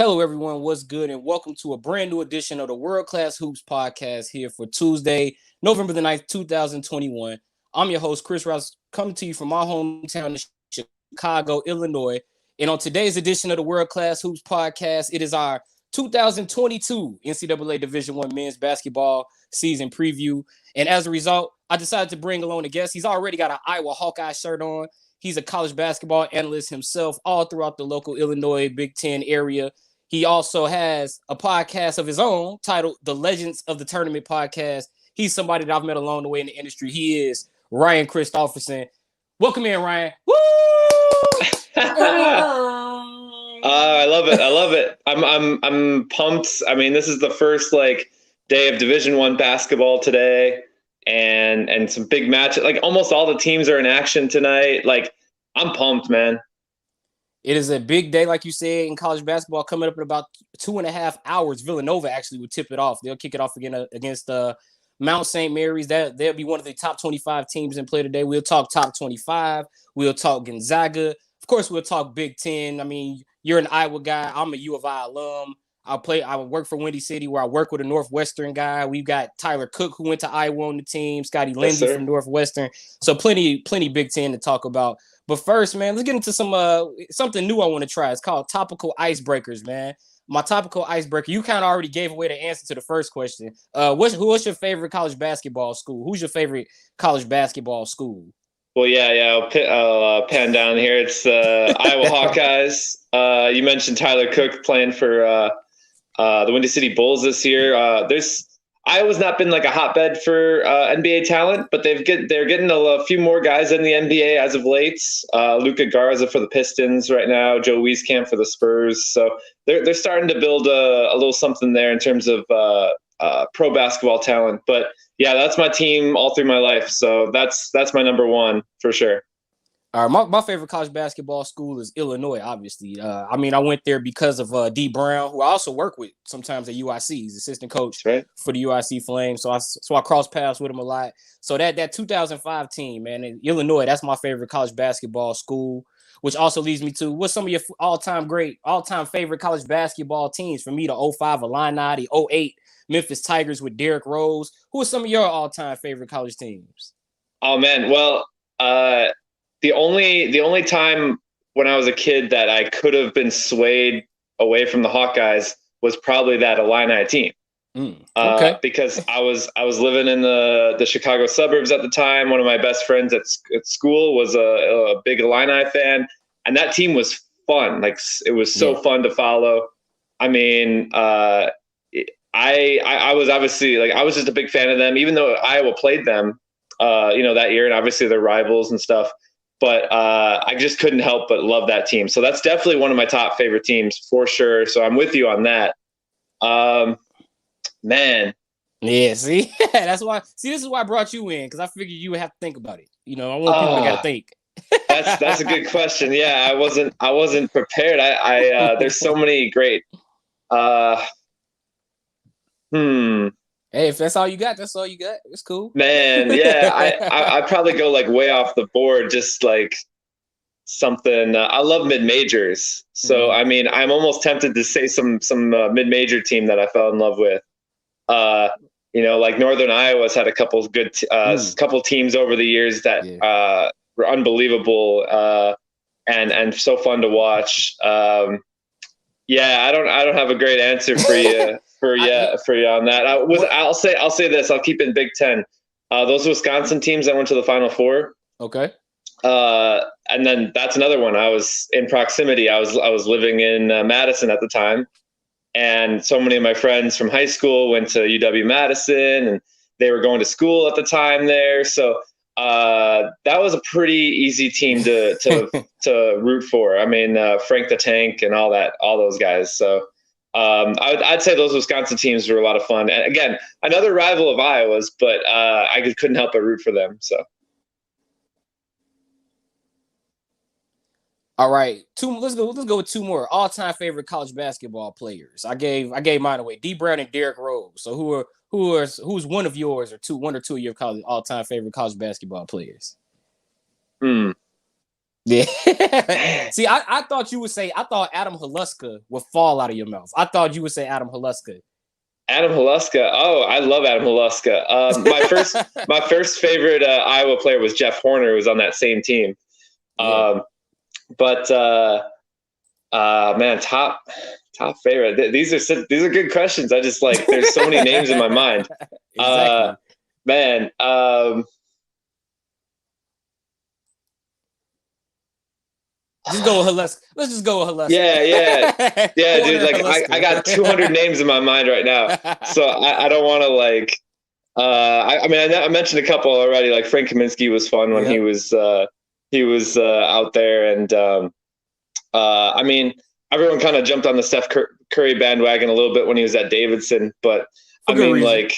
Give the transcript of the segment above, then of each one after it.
Hello, everyone. What's good? And welcome to a brand new edition of the World Class Hoops podcast here for Tuesday, November the 9th, 2021. I'm your host, Chris Rouse, coming to you from my hometown of Chicago, Illinois. And on today's edition of the World Class Hoops podcast, it is our 2022 NCAA Division I men's basketball season preview. And as a result, I decided to bring along a guest. He's already got an Iowa Hawkeye shirt on. He's a college basketball analyst himself all throughout the local Illinois Big Ten area. He also has a podcast of his own titled The Legends of the Tournament podcast. He's somebody that I've met along the way in the industry. He is Ryan Christoffersen. Welcome in, Ryan. Woo! I love it. I love it. I'm pumped. I mean, this is the first day of Division I basketball today, and some big matches. Like almost all the teams are in action tonight. Like I'm pumped, man. It is a big day, like you said, in college basketball. Coming up in about 2.5 hours, Villanova actually will tip it off. They'll kick it off again against Mount St. Mary's. They'll be one of the top 25 teams in play today. We'll talk top 25. We'll talk Gonzaga. Of course, we'll talk Big Ten. I mean, you're an Iowa guy. I'm a U of I alum. I work for Windy City, where I work with a Northwestern guy. We've got Tyler Cook, who went to Iowa on the team. Scotty Lindsey from Northwestern. So plenty Big Ten to talk about. But first, man, let's get into something new I want to try. It's called topical icebreakers, man. My topical icebreaker. You kind of already gave away the answer to the first question. What's your favorite college basketball school? Who's your favorite college basketball school? Well, yeah. I'll pan down here. It's Iowa Hawkeyes. You mentioned Tyler Cook playing for the Windy City Bulls this year. Iowa's not been like a hotbed for NBA talent, but they're getting a few more guys in the NBA as of late. Luka Garza for the Pistons right now, Joe Wieskamp for the Spurs. So they're starting to build a little something there in terms of pro basketball talent. But yeah, that's my team all through my life. So that's my number one for sure. All right, my favorite college basketball school is Illinois, obviously. I went there because of D. Brown, who I also work with sometimes at UIC. He's assistant coach for the UIC Flames. So I cross paths with him a lot. So that 2005 team, man, in Illinois, that's my favorite college basketball school, which also leads me to what's some of your all-time favorite college basketball teams? For me, the 05 Illini, the 08 Memphis Tigers with Derrick Rose. Who are some of your all-time favorite college teams? Oh, man. Well, the only time when I was a kid that I could have been swayed away from the Hawkeyes was probably that Illini team. Okay. Because I was living in the Chicago suburbs at the time. One of my best friends at school was a big Illini fan, and that team was fun. Like it was so fun to follow. I mean, I was obviously I was just a big fan of them, even though Iowa played them, that year, and obviously they're rivals and stuff. But I just couldn't help but love that team. So that's definitely one of my top favorite teams for sure. So I'm with you on that. Man. Yeah, see? That's why. See, this is why I brought you in, because I figured you would have to think about it. I want people to gotta think. That's a good question. Yeah, I wasn't prepared. There's so many great Hey, if that's all you got, that's all you got. It's cool. Man, yeah. I'd probably go way off the board, just something. I love mid-majors. So, I mean, I'm almost tempted to say some mid-major team that I fell in love with. Northern Iowa's had a couple good couple teams over the years that were unbelievable and so fun to watch. I don't have a great answer for you. For you on that. I'll say this. I'll keep it in Big Ten. Those Wisconsin teams that went to the Final Four. Okay. And then that's another one. I was in proximity. I was living in Madison at the time, and so many of my friends from high school went to UW-Madison, and they were going to school at the time there. So that was a pretty easy team to root for. I mean, Frank the Tank and all those guys. So. I'd say those Wisconsin teams were a lot of fun. And again, another rival of Iowa's, but I couldn't help but root for them. So, all right, let's go with two more all-time favorite college basketball players. I gave mine away. D. Brown and Derrick Rose. So who's one of yours one or two of your all-time favorite college basketball players? Yeah. See, I thought you would say, I thought Adam Haluska would fall out of your mouth. I thought you would say Adam Haluska. Adam Haluska. Oh, I love Adam Haluska. My first favorite Iowa player was Jeff Horner, who was on that same team. Yeah. Man, top favorite. These are good questions. I just like, there's so many names in my mind. Exactly. Man. Just go with Haluska. Let's just go with Haluska. Yeah, dude. Like I got 200 names in my mind right now, so I don't want to like. I mentioned a couple already. Like Frank Kaminsky was fun when he was out there, and I mean, everyone kind of jumped on the Steph Curry bandwagon a little bit when he was at Davidson, but I mean, reason.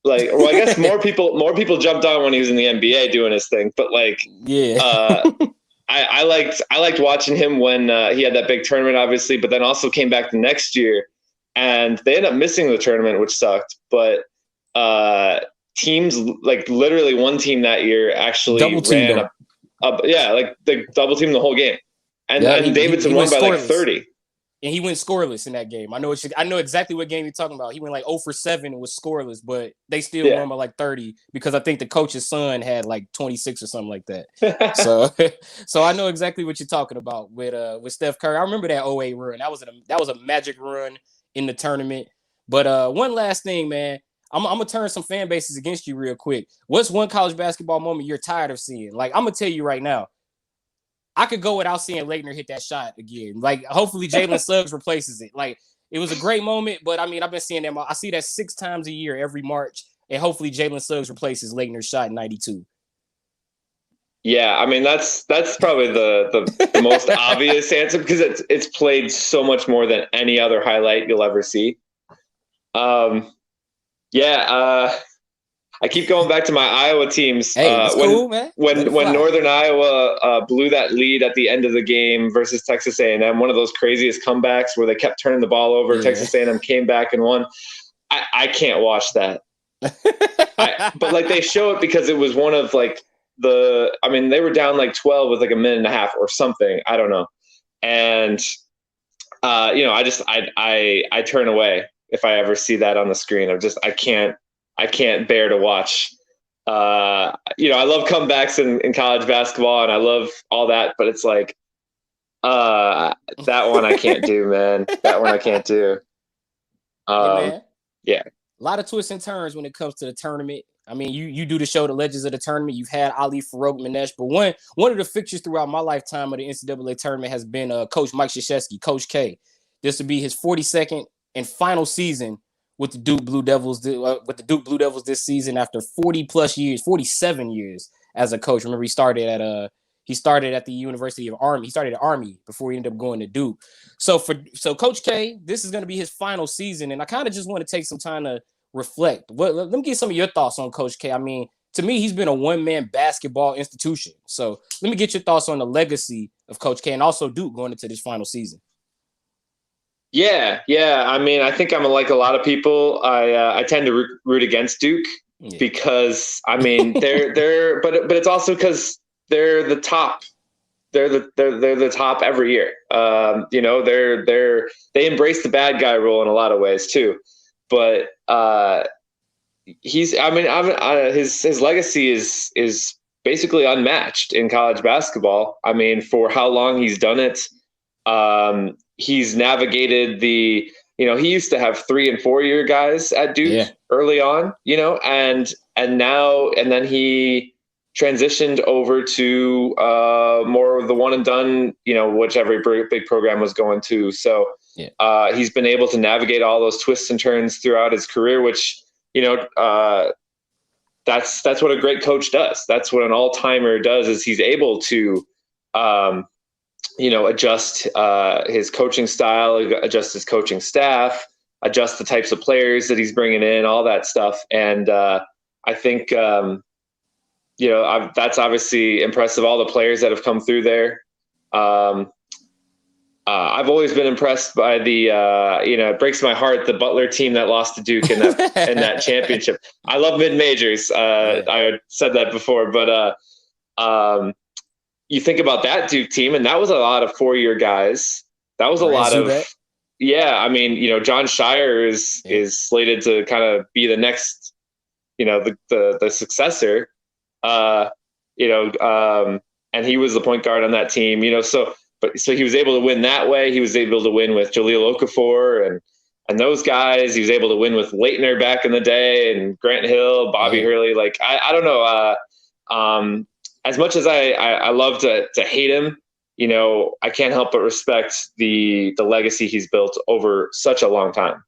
Well, I guess more people jumped on when he was in the NBA doing his thing, but like, yeah. I liked watching him when he had that big tournament, obviously, but then also came back the next year, and they ended up missing the tournament, which sucked. But teams, like literally one team that year actually ran they double teamed the whole game, and Davidson won by like 30. And he went scoreless in that game. I know exactly what game you're talking about. He went like 0 for 7 and was scoreless, but they still won by like 30 because I think the coach's son had like 26 or something like that. So I know exactly what you're talking about with Steph Curry. I remember that 08 run. That was a magic run in the tournament. But one last thing, man. I'm gonna turn some fan bases against you real quick. What's one college basketball moment you're tired of seeing? Like, I'm gonna tell you right now, I could go without seeing Leitner hit that shot again. Like, hopefully Jalen Suggs replaces it. Like, it was a great moment, but I mean, I've been seeing that. I see that 6 times a year every March, and hopefully Jalen Suggs replaces Leitner's shot in 92. Yeah, I mean, that's probably the most obvious answer because it's played so much more than any other highlight you'll ever see. I keep going back to my Iowa teams. Hey, that's cool, man. When Northern Iowa blew that lead at the end of the game versus Texas A&M, one of those craziest comebacks where they kept turning the ball over. Yeah. Texas A&M came back and won. I can't watch that. But like they show it because it was one of like they were down like 12 with like a minute and a half or something. I don't know. And I turn away if I ever see that on the screen. I can't bear to watch. I love comebacks in college basketball and I love all that, but it's like, that one I can't do, man. That one I can't do. Hey, man. Yeah. A lot of twists and turns when it comes to the tournament. I mean, you do the show, The Legends of the Tournament. You've had Ali Farouk Manesh, but one of the fixtures throughout my lifetime of the NCAA tournament has been Coach Mike Krzyzewski, Coach K. This would be his 42nd and final season with the Duke Blue Devils this season after 47 years as a coach. Remember, he started at the University of Army. He started at Army before he ended up going to Duke. So Coach K, this is going to be his final season, and I kind of just want to take some time to reflect. Let me get some of your thoughts on Coach K. I mean, to me, he's been a one-man basketball institution. So let me get your thoughts on the legacy of Coach K and also Duke going into this final season. Yeah. I mean, I think I'm like a lot of people. I tend to root against Duke because I mean they're but it's also because they're the top. They're the top every year. They embrace the bad guy rule in a lot of ways too. But his legacy is basically unmatched in college basketball. I mean, for how long he's done it. He's navigated he used to have 3 and 4 year guys at Duke early on, and then he transitioned over to more of the one and done, which every big program was going to. So he's been able to navigate all those twists and turns throughout his career, which, that's what a great coach does. That's what an all-timer does, is he's able to, adjust his coaching style, adjust his coaching staff, adjust the types of players that he's bringing in, all that stuff. And I think, that's obviously impressive. All the players that have come through there. I've always been impressed by it breaks my heart, the Butler team that lost to Duke in that championship. I love mid-majors. I said that before, but you think about that Duke team, and that was a lot of 4-year guys. That was a lot of, I mean, John Shire is slated to kind of be the next, the successor, and he was the point guard on that team, so he was able to win that way. He was able to win with Jahlil Okafor and those guys. He was able to win with Leitner back in the day and Grant Hill, Bobby Hurley. Like, I don't know. As much as I love to hate him, I can't help but respect the legacy he's built over such a long time.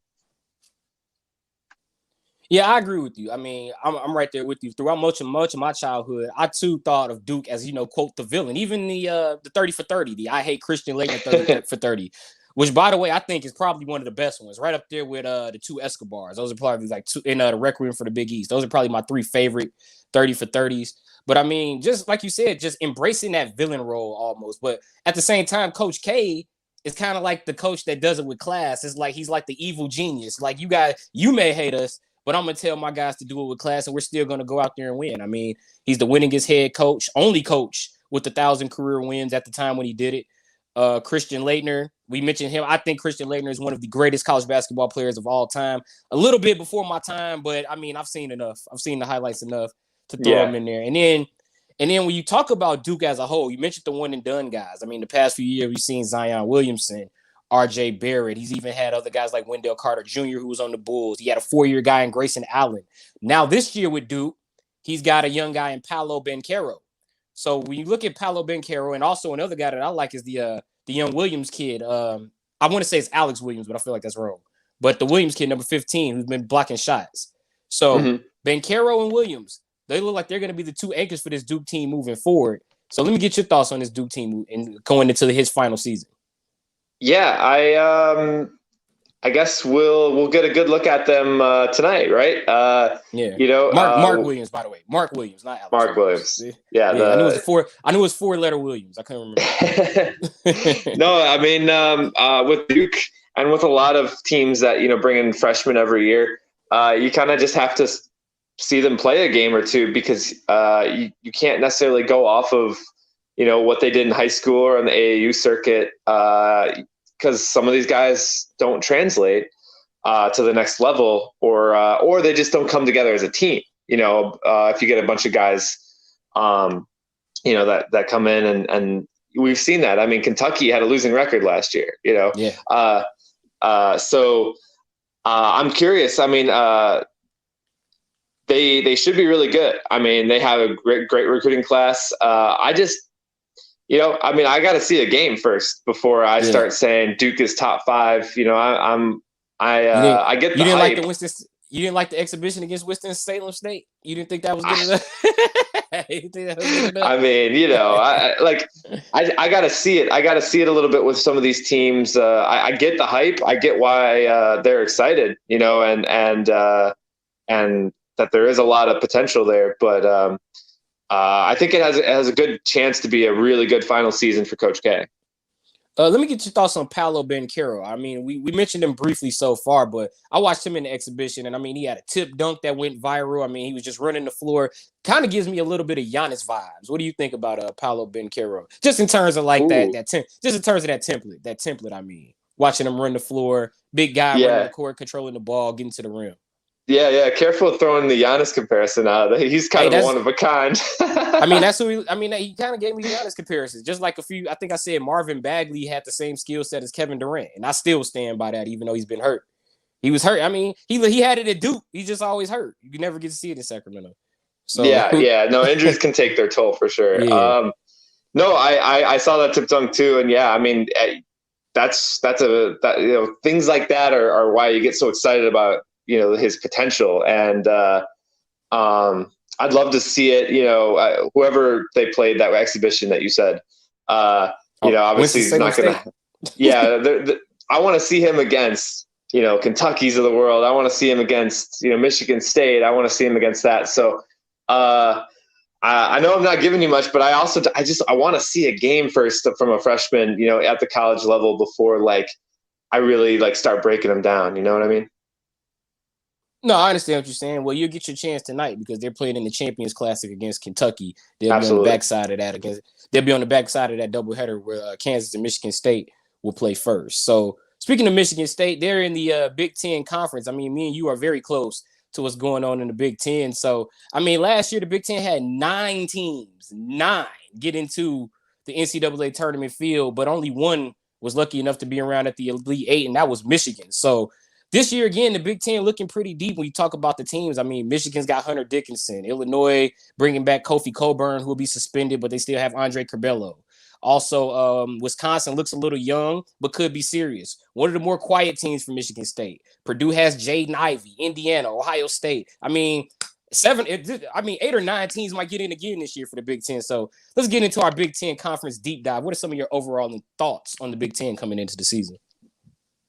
Yeah, I agree with you. I mean, I'm right there with you. Throughout much of my childhood, I too thought of Duke as, quote, the villain. Even the 30 for 30, the I hate Christian Laettner 30 for 30, which, by the way, I think is probably one of the best ones, right up there with the two Escobars. Those are probably like two in the Requiem for the Big East. Those are probably my 3 favorite 30 for 30s. But I mean, just like you said, just embracing that villain role almost. But at the same time, Coach K is kind of like the coach that does it with class. It's like he's like the evil genius. Like, you guys, you may hate us, but I'm going to tell my guys to do it with class, and we're still going to go out there and win. I mean, he's the winningest head coach, only coach with 1,000 career wins at the time when he did it. Christian Laettner, we mentioned him. I think Christian Laettner is one of the greatest college basketball players of all time. A little bit before my time, but I mean, I've seen enough. I've seen the highlights enough to throw him in there. And then when you talk about Duke as a whole, you mentioned the one and done guys. I mean, the past few years, we've seen Zion Williamson, RJ Barrett. He's even had other guys like Wendell Carter Jr., who was on the Bulls. He had a 4-year guy in Grayson Allen. Now this year with Duke, he's got a young guy in Paolo Banchero. So when you look at Paolo Banchero, and also another guy that I like is the young Williams kid. I want to say it's Alex Williams, but I feel like that's wrong. But the Williams kid, number 15, who's been blocking shots. So Banchero and Williams, they look like they're going to be the 2 anchors for this Duke team moving forward. So let me get your thoughts on this Duke team and going into his final season. Yeah, I guess we'll get a good look at them tonight, right? Mark Williams, by the way. Mark Williams, not Alex. Mark Williams. Yeah, I knew it was 4-letter Williams. I couldn't remember. No, I mean, with Duke and with a lot of teams that bring in freshmen every year, you kind of just have to see them play a game or two, because you can't necessarily go off of what they did in high school or on the AAU circuit, because some of these guys don't translate to the next level, or they just don't come together as a team. If you get a bunch of guys, that come in, and we've seen that. I mean, Kentucky had a losing record last year. So I'm curious. I mean, they should be really good. I mean, they have a great recruiting class. I got to see a game first before I start saying Duke is top 5. I get the hype. You didn't like the exhibition against Winston-Salem State? You didn't think that was good enough? I mean, I got to see it. I got to see it a little bit with some of these teams. I get the hype. I get why they're excited, and that there is a lot of potential there. But I think it has a good chance to be a really good final season for Coach K. Let me get your thoughts on Paolo Banchero. I mean, we mentioned him briefly so far, but I watched him in the exhibition, and I mean, he had a tip dunk that went viral. I mean, he was just running the floor. Kind of gives me a little bit of Giannis vibes. What do you think about Paolo Banchero? Just in terms of like just in terms of that template. I mean, watching him run the floor, big guy running the court, controlling the ball, getting to the rim. Yeah. Careful throwing the Giannis comparison out. He's kind of one of a kind. I mean, he kind of gave me Giannis comparisons. Just like I think I said Marvin Bagley had the same skill set as Kevin Durant. And I still stand by that, even though he's been hurt. He was hurt. I mean, he had it at Duke. He's just always hurt. You never get to see it in Sacramento. So yeah. No, injuries can take their toll for sure. Yeah. No, I saw that tip dunk too. And yeah, I mean, that's things like that are why you get so excited about his potential, and I'd love to see it. Whoever they played that exhibition that you said, obviously he's not gonna. I want to see him against Kentucky's of the world. I want to see him against Michigan State. I want to see him against that. So I know I'm not giving you much, but I want to see a game first from a freshman, at the college level before I really start breaking them down. You know what I mean? No, I understand what you're saying. Well, you'll get your chance tonight because they're playing in the Champions Classic against Kentucky. They'll be on the Absolutely. backside of that they'll be on the backside of that doubleheader where Kansas and Michigan State will play first. So speaking of Michigan State, they're in the Big Ten Conference. I mean, me and you are very close to what's going on in the Big Ten. So, I mean, last year the Big Ten had 9 teams, 9 get into the NCAA tournament field, but only one was lucky enough to be around at the Elite Eight, and that was Michigan. So this year, again, the Big Ten looking pretty deep when you talk about the teams. I mean, Michigan's got Hunter Dickinson. Illinois bringing back Kofi Cockburn, who will be suspended, but they still have Andre Curbelo. Also, Wisconsin looks a little young, but could be serious. One of the more quiet teams for Michigan State. Purdue has Jaden Ivey, Indiana, Ohio State. I mean, 8 or 9 teams might get in again this year for the Big Ten. So let's get into our Big Ten conference deep dive. What are some of your overall thoughts on the Big Ten coming into the season?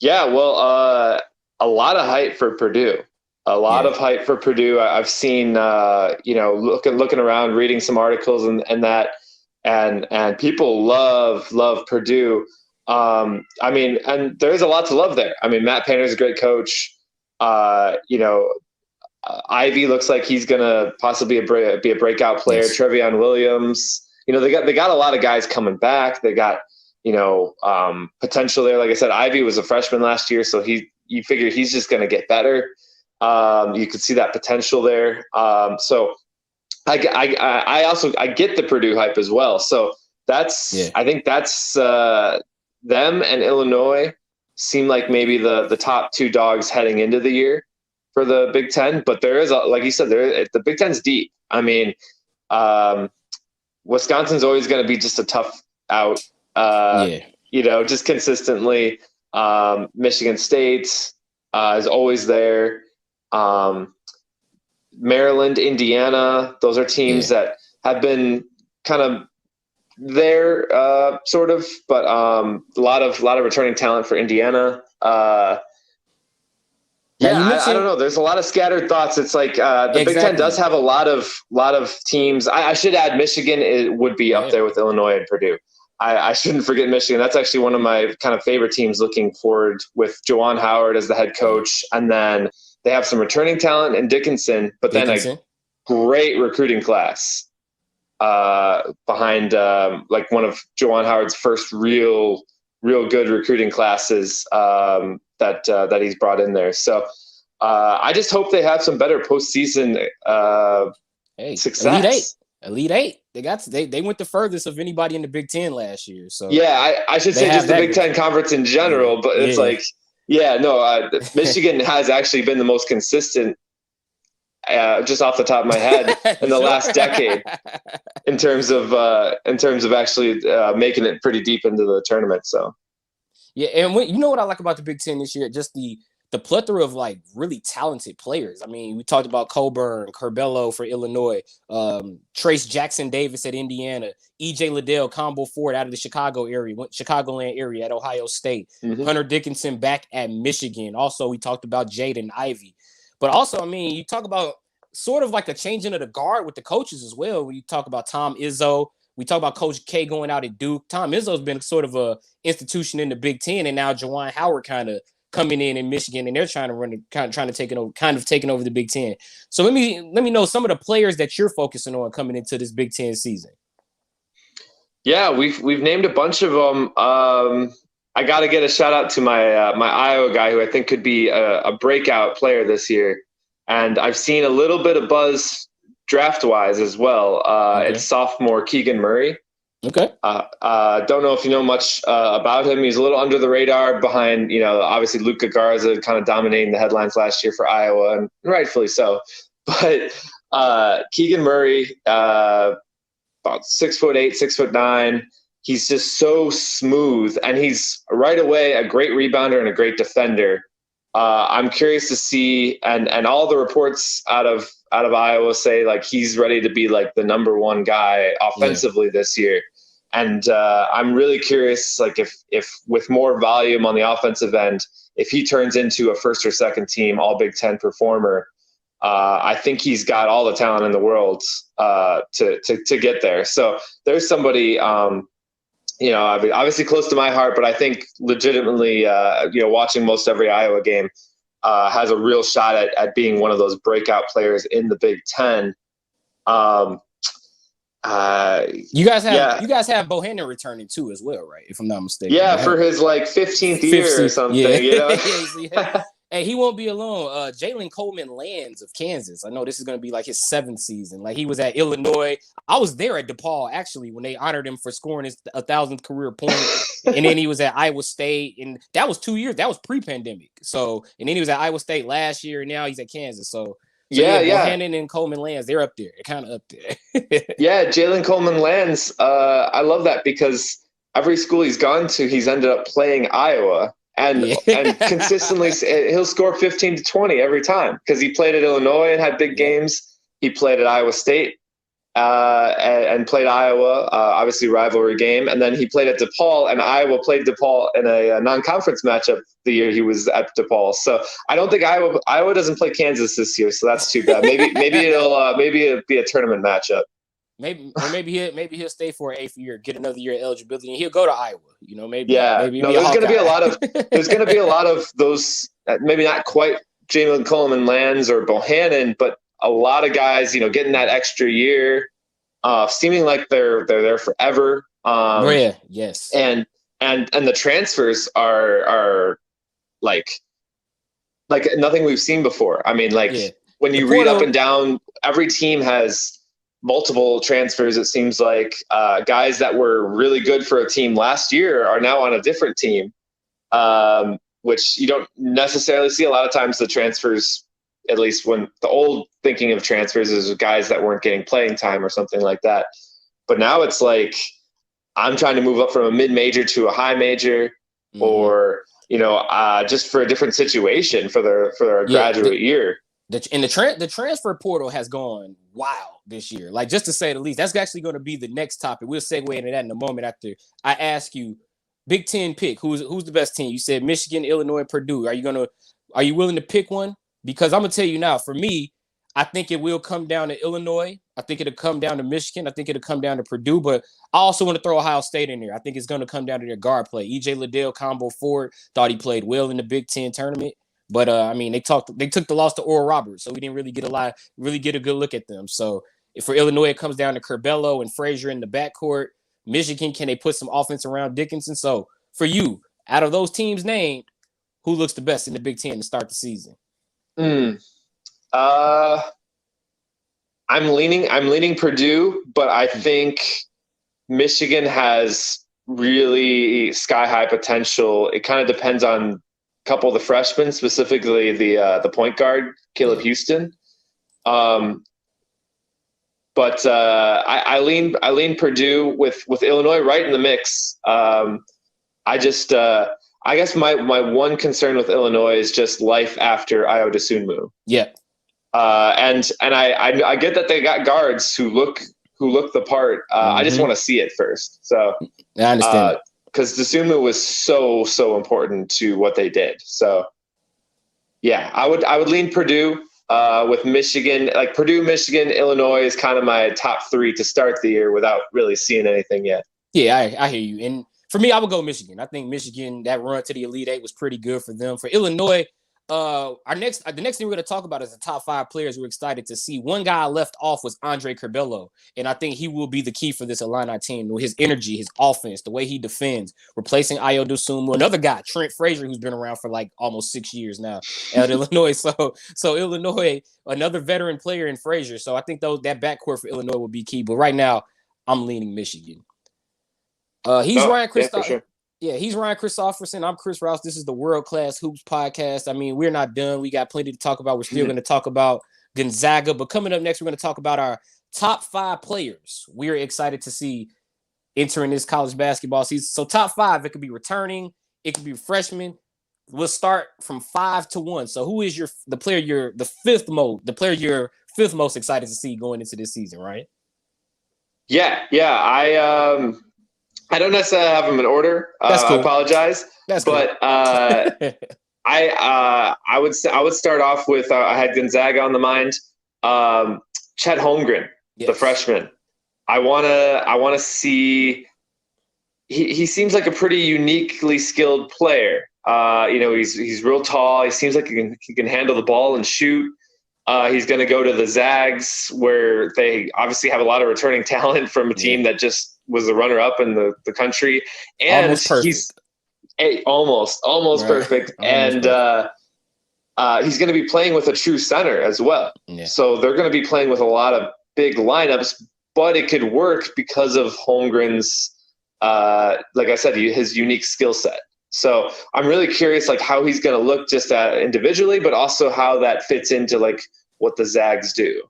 Yeah, well, a lot of hype for Purdue. A lot of hype for Purdue. I've seen, looking around, reading some articles and that, and people love Purdue. I mean, and there's a lot to love there. I mean, Matt Painter's a great coach. Ivy looks like he's gonna possibly be a breakout player. Yes. Trevion Williams. They got a lot of guys coming back. They got potential there. Like I said, Ivy was a freshman last year, so you figure he's just going to get better. You could see that potential there. So I get the Purdue hype as well. So I think that's them and Illinois seem like maybe the top 2 dogs heading into the year for the Big Ten. But there is, like you said, the Big Ten's deep. I mean, Wisconsin's always going to be just a tough out. Just consistently. Michigan State is always there. Maryland, Indiana, those are teams that have been kind of there, sort of, but a lot of returning talent for Indiana. I don't know. There's a lot of scattered thoughts. It's like the Big Ten does have a lot of teams. I should add Michigan would be up there with Illinois and Purdue. I shouldn't forget Michigan. That's actually one of my kind of favorite teams looking forward with Juwan Howard as the head coach. And then they have some returning talent in Dickinson, but then a great recruiting class behind like one of Juwan Howard's first real good recruiting classes that he's brought in there. So I just hope they have some better postseason success. Elite Eight. They went the furthest of anybody in the Big Ten last year. So I should say just the Big Ten conference in general, but it's like, Michigan has actually been the most consistent, just off the top of my head, in the last decade, in terms of actually making it pretty deep into the tournament. So, and you know what I like about the Big Ten this year? Just the plethora of like really talented players. I mean, we talked about Cockburn, Curbelo for Illinois, Trace Jackson Davis at Indiana, EJ Liddell, combo forward out of the Chicagoland area at Ohio State, Hunter Dickinson back at Michigan. Also, we talked about Jaden Ivey. But also, I mean, you talk about sort of like a changing of the guard with the coaches as well. When you talk about Tom Izzo, we talk about Coach K going out at Duke. Tom Izzo's been sort of a institution in the Big Ten, and now Juwan Howard kind of coming in Michigan, and they're trying to take over the Big Ten. So let me know some of the players that you're focusing on coming into this Big Ten season. Yeah, we've named a bunch of them. I got to get a shout out to my my Iowa guy, who I think could be a breakout player this year, and I've seen a little bit of buzz draft wise as well. It's sophomore Keegan Murray. Okay. Don't know if you know much about him. He's a little under the radar behind, obviously Luka Garza kind of dominating the headlines last year for Iowa, and rightfully so. But Keegan Murray, about 6'8", 6'9". He's just so smooth, and he's right away a great rebounder and a great defender. I'm curious to see, and all the reports out of Iowa say like he's ready to be like the number one guy offensively this year. And I'm really curious, like if with more volume on the offensive end, if he turns into a first or second team All Big Ten performer, I think he's got all the talent in the world to get there. So there's somebody, obviously close to my heart, but I think legitimately, watching most every Iowa game, has a real shot at being one of those breakout players in the Big Ten. You guys have Bohannon returning too as well, right? If I'm not mistaken. Yeah, for his like 15th year or something. Yeah. You know? Yeah. Hey, he won't be alone. Jalen Coleman Lands of Kansas. I know this is going to be like his 7th season. Like he was at Illinois. I was there at DePaul actually when they honored him for scoring his 1,000th career point. And then he was at Iowa State, and that was 2 years. That was pre-pandemic. So, and then he was at Iowa State last year, and now he's at Kansas. So yeah. Bohannon and Coleman Lands, they're up there. They're kind of up there. Yeah, Jalen Coleman Lands. I love that because every school he's gone to, he's ended up playing Iowa. And consistently, he'll score 15 to 20 every time because he played at Illinois and had big games. He played at Iowa State and played Iowa, obviously rivalry game. And then he played at DePaul, and Iowa played DePaul in a non-conference matchup the year he was at DePaul. So I don't think Iowa doesn't play Kansas this year, so that's too bad. Maybe it'll be a tournament matchup. Maybe he'll stay for an 8th year, get another year of eligibility, and he'll go to Iowa. You know, maybe. Yeah. Maybe there's going to be a lot of those. Maybe not quite Jalen Coleman Lands or Bohannon, but a lot of guys, getting that extra year, seeming like they're there forever. Yes. And the transfers are like nothing we've seen before. I mean, when you read up and down, every team has multiple transfers. It seems like guys that were really good for a team last year are now on a different team, which you don't necessarily see a lot of times. The transfers, at least when the old thinking of transfers is guys that weren't getting playing time or something like that. But now it's like, I'm trying to move up from a mid-major to a high major, or, just for a different situation for their graduate year. The transfer portal has gone wild this year. Like, just to say the least, that's actually going to be the next topic. We'll segue into that in a moment after I ask you, Big Ten pick. Who's the best team? You said Michigan, Illinois, Purdue. Are you willing to pick one? Because I'm gonna tell you now, for me, I think it will come down to Illinois. I think it'll come down to Michigan. I think it'll come down to Purdue. But I also want to throw Ohio State in there. I think it's going to come down to their guard play. E.J. Liddell, combo forward, thought he played well in the Big Ten tournament. But they took the loss to Oral Roberts, so we didn't really get a good look at them. So if for Illinois, it comes down to Curbelo and Frazier in the backcourt. Michigan, can they put some offense around Dickinson? So for you, out of those teams named, who looks the best in the Big Ten to start the season? I'm leaning Purdue, but I think Michigan has really sky high potential. It kind of depends on a couple of the freshmen, specifically the point guard Caleb Houston. But I lean Purdue with Illinois right in the mix. I guess my one concern with Illinois is just life after Ayo Dosunmu. Yeah. And I get that they got guards who look the part. I just want to see it first. So I understand. Because Dosunmu was so important to what they did. So yeah, I would lean Purdue with Michigan. Like Purdue, Michigan, Illinois is kind of my top 3 to start the year without really seeing anything yet. Yeah, I hear you. And for me, I would go Michigan. I think Michigan, that run to the Elite Eight was pretty good for them. For Illinois, the next thing we're going to talk about is the top 5 players we're excited to see. One guy I left off was Andre Curbelo, and I think he will be the key for this Illini team. His energy, his offense, the way he defends, replacing Ayo Dosunmu. Another guy, Trent Frazier, who's been around for like almost 6 years now at Illinois. So Illinois, another veteran player in Frazier. So I think that backcourt for Illinois will be key. But right now, I'm leaning Michigan. He's Ryan Christoffersen. Yeah, he's Ryan Christoffersen. I'm Chris Rouse. This is the World Class Hoops podcast. I mean, we're not done. We got plenty to talk about. We're still going to talk about Gonzaga. But coming up next, we're going to talk about our top 5 players we're excited to see entering this college basketball season. So top 5, it could be returning. It could be freshmen. We'll start from 5 to 1. So who is the player you're fifth most excited to see going into this season, right? Yeah. I don't necessarily have them in order. That's cool. I apologize. That's cool. But I would start off with I had Gonzaga on the mind. Chet Holmgren, the freshman. I wanna see. He seems like a pretty uniquely skilled player. He's real tall. He seems like he can handle the ball and shoot. He's going to go to the Zags, where they obviously have a lot of returning talent from a team that just was the runner-up in the country. And almost perfect. He's almost right. Perfect. And he's going to be playing with a true center as well. Yeah. So they're going to be playing with a lot of big lineups, but it could work because of Holmgren's, like I said, his unique skill set. So I'm really curious, like, how he's going to look just individually, but also how that fits into like what the Zags do.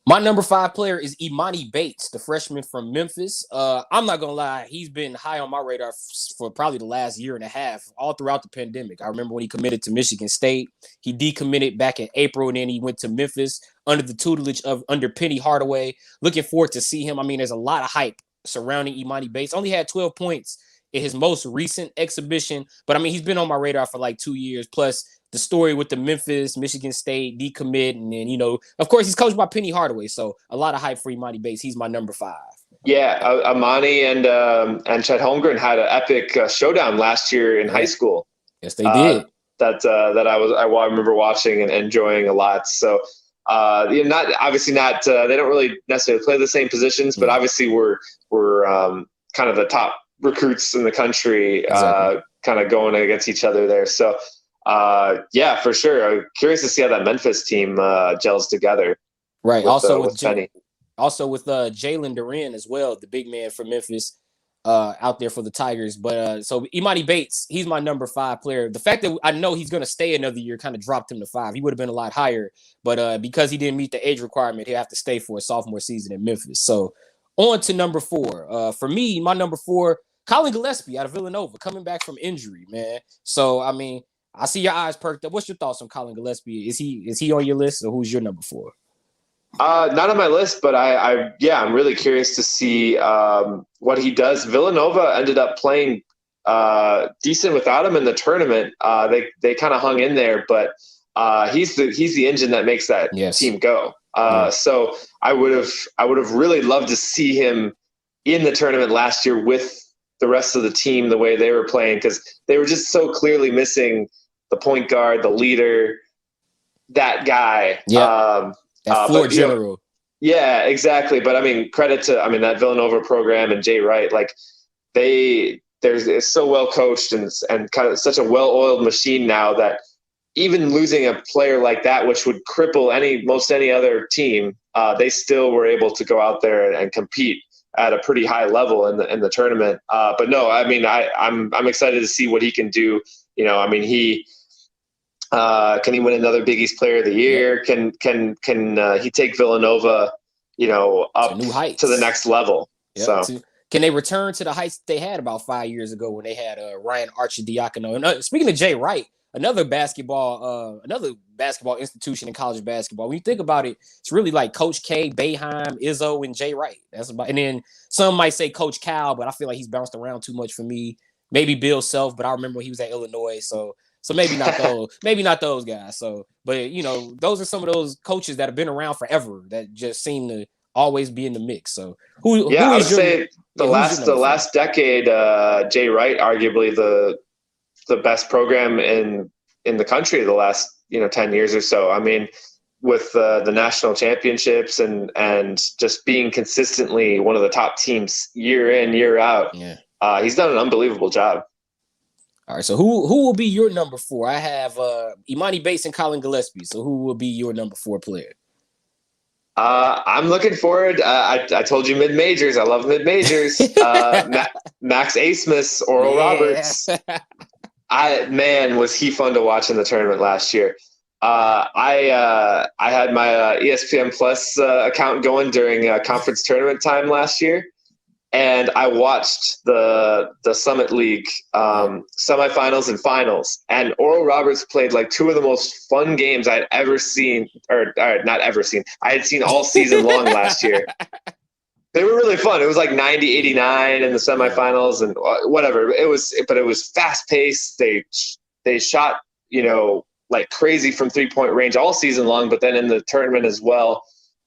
My number 5 player is Imani Bates, the freshman from Memphis. I'm not going to lie. He's been high on my radar for probably the last year and a half, all throughout the pandemic. I remember when he committed to Michigan State. He decommitted back in April, and then he went to Memphis under the tutelage under Penny Hardaway. Looking forward to see him. I mean, there's a lot of hype surrounding Imani Bates. Only had 12 points in his most recent exhibition. But, I mean, he's been on my radar for like 2 years, plus the story with the Memphis, Michigan State decommit. And then, of course, he's coached by Penny Hardaway. So a lot of hype for Imani Bates. He's my number 5. Yeah, Imani and Chet Holmgren had an epic showdown last year in high school. Yes, they did. That I remember watching and enjoying a lot. So, they don't really necessarily play the same positions, but obviously we're kind of the top recruits in the country, exactly. Kind of going against each other there. So, for sure. I'm curious to see how that Memphis team gels together. Right. With Penny. Also with Jalen Duren as well, the big man from Memphis, out there for the Tigers. But so Imani Bates, he's my number 5 player. The fact that I know he's going to stay another year kind of dropped him to 5. He would have been a lot higher, but because he didn't meet the age requirement, he'll have to stay for a sophomore season in Memphis. So on to number 4. For me, my number 4, Colin Gillespie out of Villanova, coming back from injury, man. So, I mean, I see your eyes perked up. What's your thoughts on Colin Gillespie? Is he on your list, or who's your number 4? Not on my list, but I'm really curious to see what he does. Villanova ended up playing decent without him in the tournament. They kind of hung in there, but he's the engine that makes that team go. So I would have really loved to see him in the tournament last year with the rest of the team the way they were playing, because they were just so clearly missing the point guard, the leader, that guy. Yeah. That floor general. Yeah, exactly. But I mean, credit to that Villanova program and Jay Wright. Like they're so well coached and kind of such a well-oiled machine now that even losing a player like that, which would cripple most any other team, they still were able to go out there and compete at a pretty high level in the tournament. But no, I mean, I'm excited to see what he can do. He can he win another Big East Player of the Year? Can he take Villanova, up new heights, to the next level? Yep. So can they return to the heights they had about 5 years ago when they had Ryan Arcidiacono? And speaking of Jay Wright, another basketball institution in college basketball. When you think about it, it's really like Coach K, Boeheim, Izzo, and Jay Wright. And then some might say Coach Cal, but I feel like he's bounced around too much for me. Maybe Bill Self, but I remember when he was at Illinois, so maybe not those, maybe not those guys. So, but those are some of those coaches that have been around forever that just seem to always be in the mix. So I would say the last decade, Jay Wright, arguably the best program in the country the last 10 years or so. I mean, with the national championships and just being consistently one of the top teams year in, year out. Yeah. He's done an unbelievable job. All right, so who will be your number 4? I have Imani Bates and Colin Gillespie. So who will be your number 4 player? I'm looking forward. I told you mid-majors. I love mid-majors. Max Asmus, Oral Roberts. Was he fun to watch in the tournament last year. I had my ESPN Plus account going during conference tournament time last year. And I watched the Summit League semifinals and finals, and Oral Roberts played like 2 of the most fun games I'd ever seen, or not ever seen. I had seen all season long last year. They were really fun. It was like 90-89 in the semifinals and whatever. It was fast paced. They shot like crazy from 3-point range all season long, but then in the tournament as well.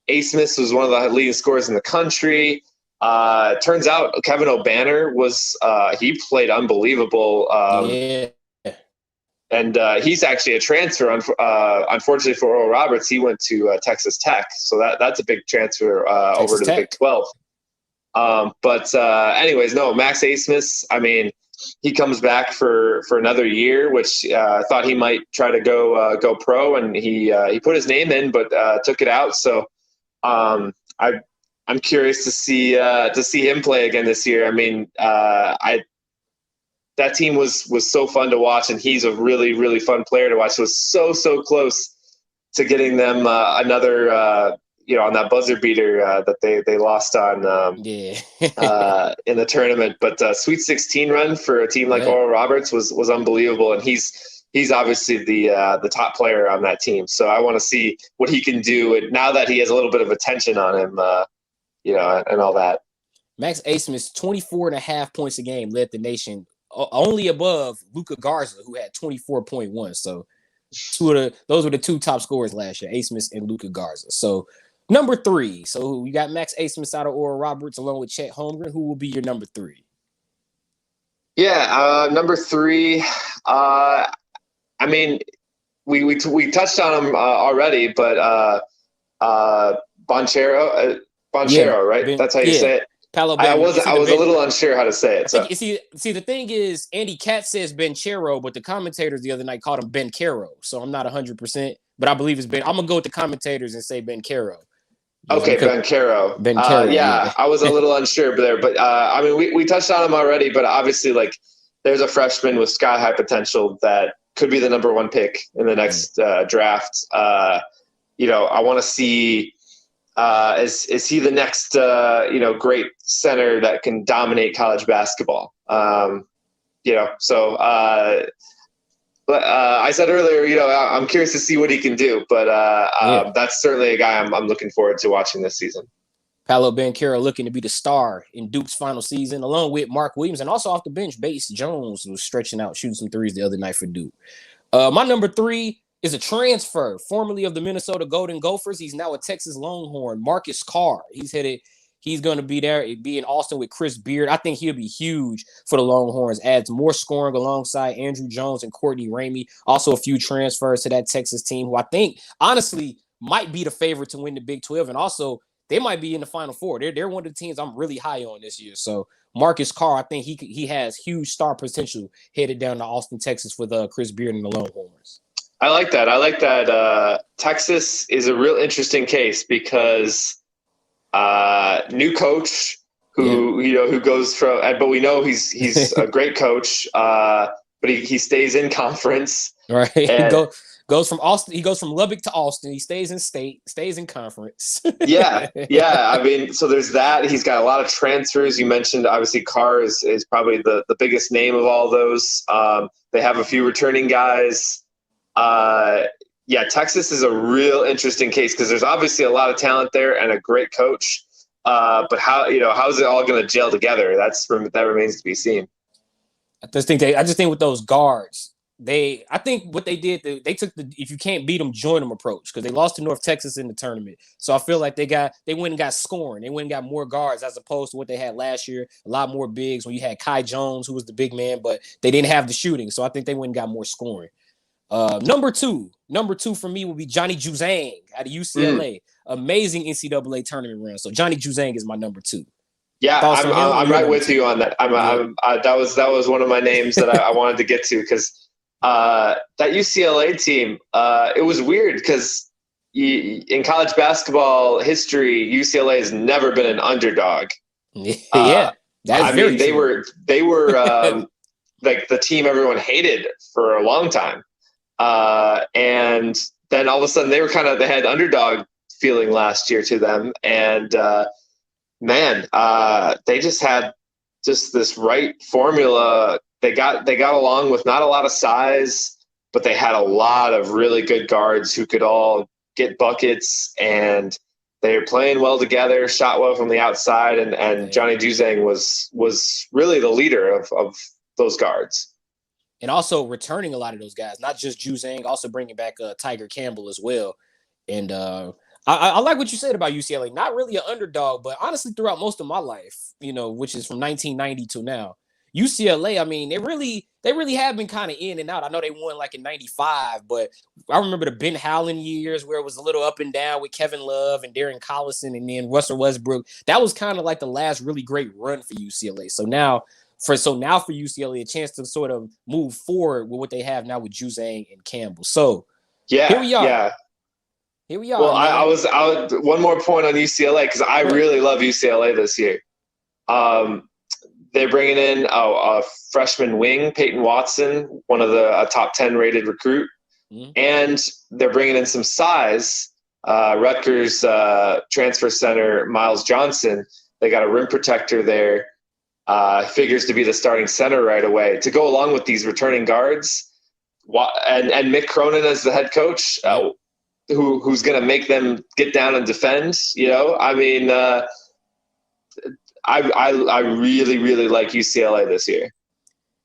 Asmus was one of the leading scorers in the country. Turns out Kevin O'Banner he played unbelievable. Yeah. And he's actually a transfer. Unfortunately for Oral Roberts, he went to Texas Tech, so that's a big transfer over to the Big 12. But anyways, no, Max Asmus. I mean, he comes back for another year, which I thought he might try to go pro, and he put his name in, but took it out. So I'm curious to see him play again this year. I mean, that team was so fun to watch, and he's a really, really fun player to watch. It was so close to getting them another, on that buzzer beater that they lost on in the tournament. But Sweet 16 run for a team like Oral Roberts was unbelievable, and he's obviously the top player on that team. So I want to see what he can do, and now that he has a little bit of attention on him, and all that. Max Asmus, 24.5 points a game, led the nation, only above Luka Garza, who had 24.1. So those were the two top scorers last year, Asmus and Luka Garza. So number 3. So you got Max Asmus out of Oral Roberts along with Chet Holmgren. Who will be your number 3? Yeah, number 3. I mean, we touched on him already, but Banchero, right? That's how you say it. I was a little unsure how to say it. So. See, the thing is, Andy Katz says Banchero, but the commentators the other night called him Banchero. So I'm not 100%, but I believe it's Ben. I'm gonna go with the commentators and say Banchero. Okay, Banchero. Yeah, I was a little unsure there, but I mean, we touched on him already, but obviously, like, there's a freshman with sky-high potential that could be the number 1 pick in the next draft. I want to see. Is he the next great center that can dominate college basketball? So I said earlier, I'm curious to see what he can do, but that's certainly a guy I'm looking forward to watching this season. Paolo Banchero looking to be the star in Duke's final season, along with Mark Williams, and also off the bench, Bates Jones was stretching out, shooting some threes the other night for Duke. My number 3 is a transfer, formerly of the Minnesota Golden Gophers. He's now a Texas Longhorn, Marcus Carr. He's going to be there, be in Austin with Chris Beard. I think he'll be huge for the Longhorns. Adds more scoring alongside Andrew Jones and Courtney Ramey. Also a few transfers to that Texas team, who I think, honestly, might be the favorite to win the Big 12. And also, they might be in the Final Four. They're one of the teams I'm really high on this year. So Marcus Carr, I think he has huge star potential headed down to Austin, Texas with Chris Beard and the Longhorns. I like that. Texas is a real interesting case because new coach who goes from, but we know he's a great coach, but he stays in conference. Right. He goes from Austin. He goes from Lubbock to Austin. He stays in state, stays in conference. Yeah. I mean, so there's that. He's got a lot of transfers. You mentioned, obviously, Carr is probably the biggest name of all those. They have a few returning guys. Texas is a real interesting case because there's obviously a lot of talent there and a great coach. But how's it all going to gel together? That remains to be seen. I just think with those guards, I think what they did, they took the if you can't beat them, join them approach, because they lost to North Texas in the tournament. So I feel like they went and got scoring. They went and got more guards as opposed to what they had last year. A lot more bigs when you had Kai Jones, who was the big man, but they didn't have the shooting. So I think they went and got more scoring. Number two for me would be Johnny Juzang out of UCLA. Amazing NCAA tournament run. So Johnny Juzang is my number 2. Yeah, I'm right with you on that. That was one of my names that I wanted to get to because that UCLA team, it was weird because in college basketball history, UCLA has never been an underdog. Yeah, they were like the team everyone hated for a long time. And then all of a sudden they had underdog feeling last year to them. And, they just had this right formula. They got along with not a lot of size, but they had a lot of really good guards who could all get buckets, and they were playing well together, shot well from the outside. And Johnny Juzang was really the leader of those guards. And also returning a lot of those guys, not just Juzang, also bringing back Tiger Campbell as well. And I like what you said about UCLA. Not really an underdog, but honestly, throughout most of my life, which is from 1990 to now, UCLA. I mean, they really have been kind of in and out. I know they won like in '95, but I remember the Ben Howland years where it was a little up and down with Kevin Love and Darren Collison and then Russell Westbrook. That was kind of like the last really great run for UCLA. So now for UCLA, a chance to sort of move forward with what they have now with Juzang and Campbell. So here we are. Yeah. Here we are. Well, I was one more point on UCLA because I really love UCLA this year. They're bringing in a freshman wing, Peyton Watson, one of the top 10 rated recruit, and they're bringing in some size. Rutgers transfer center Miles Johnson. They got a rim protector there. Figures to be the starting center right away to go along with these returning guards, and Mick Cronin as the head coach. Who's going to make them get down and defend? I mean, I really, really like UCLA this year.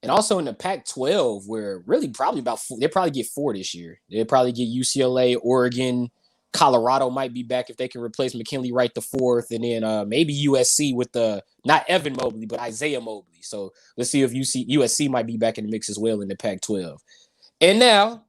And also in the Pac-12, where really they'll probably get 4 this year. They'll probably get UCLA, Oregon, Colorado might be back if they can replace McKinley Wright the fourth, and then maybe USC with not Evan Mobley, but Isaiah Mobley. So let's see if USC might be back in the mix as well in the Pac-12. And now,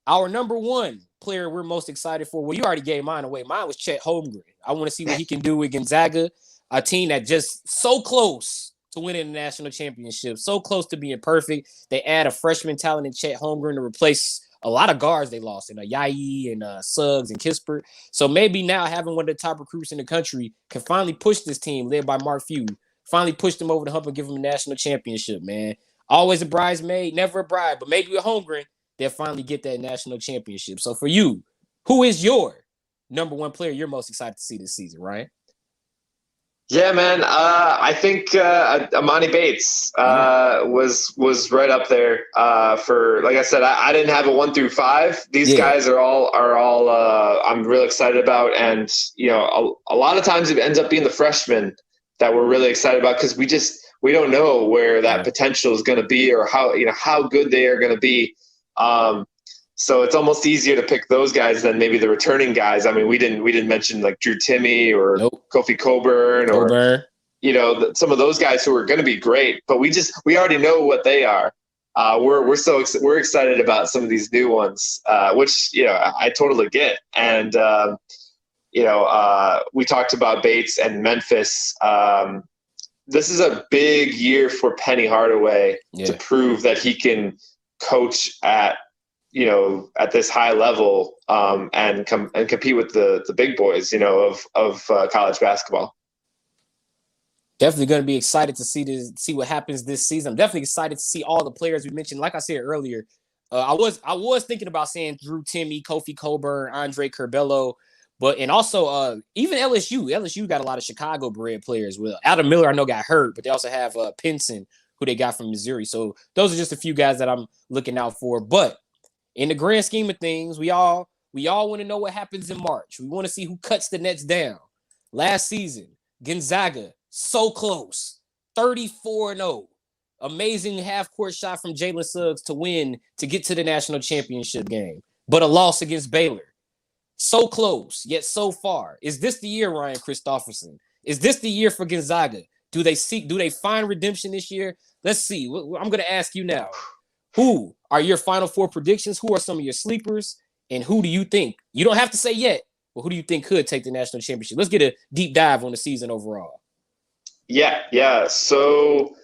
our number one player we're most excited for. Well, you already gave mine away. Mine was Chet Holmgren. I want to see what he can do with Gonzaga, a team that just so close to winning the national championship, so close to being perfect. They add a freshman talent in Chet Holmgren to replace a lot of guards they lost in Yayi and Suggs and Kispert. So maybe now having one of the top recruits in the country can finally push this team led by Mark Few, finally push them over the hump and give them a national championship, man. Always a bridesmaid, never a bride, but maybe with Holmgren, they'll finally get that national championship. So for you, who is your number one player you're most excited to see this season, Ryan? Yeah, man. I think Amani Bates was right up there for. Like I said, I didn't have a 1 through 5. These guys are all. I'm really excited about, and a lot of times it ends up being the freshmen that we're really excited about because we don't know where that potential is going to be or how good they are going to be. So it's almost easier to pick those guys than maybe the returning guys. I mean, we didn't mention like Drew Timme or Kofi Coburn or some of those guys who are going to be great, but we already know what they are. We're excited about some of these new ones, which I totally get. And we talked about Bates and Memphis. This is a big year for Penny Hardaway to prove that he can coach at this high level and compete with the big boys, of college basketball. Definitely going to be excited to see what happens this season. I'm definitely excited to see all the players we mentioned. Like I said earlier, I was thinking about saying Drew Timme, Kofi Coburn, Andre Curbelo, and also even LSU. LSU got a lot of Chicago-bred players. Well, Adam Miller I know got hurt, but they also have Pinson, who they got from Missouri. So those are just a few guys that I'm looking out for. But in the grand scheme of things, we all want to know what happens in March. We want to see who cuts the Nets down. Last season, Gonzaga, so close, 34-0. Amazing half-court shot from Jalen Suggs to get to the national championship game. But a loss against Baylor. So close, yet so far. Is this the year, Ryan Christoffersen? Is this the year for Gonzaga? Do they find redemption this year? Let's see. I'm going to ask you now. Who are your Final Four predictions? Who are some of your sleepers? And who do you think? You don't have to say yet, but who do you think could take the national championship? Let's get a deep dive on the season overall. Yeah. So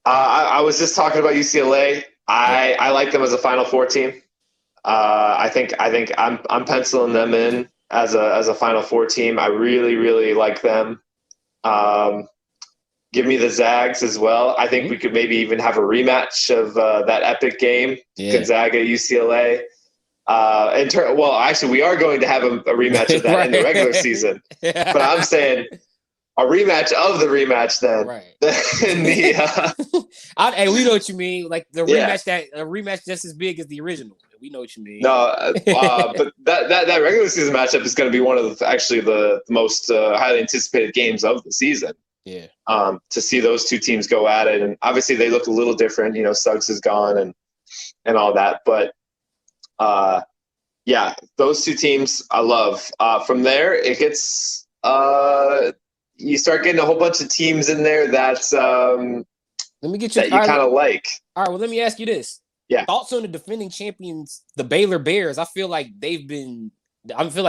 I was just talking about UCLA. I like them as a Final Four team. I think I'm penciling them in as a Final Four team. I really, really like them. Give me the Zags as well. I think we could maybe even have a rematch of that epic game, Gonzaga, UCLA. Actually, we are going to have a rematch of that in the regular season. But I'm saying a rematch of the rematch then. Right. Hey, we know what you mean. Like a rematch just as big as the original. We know what you mean. No, but that regular season matchup is going to be one of the most highly anticipated games of the season. Yeah. To see those two teams go at it, and obviously they look a little different. Suggs is gone and all that, but Yeah, those two teams I love. From there, it gets you start getting a whole bunch of teams in there that's let me get you that you kind of like. All right, well, let me ask you this. Yeah. Thoughts on the defending champions, the Baylor Bears? I feel like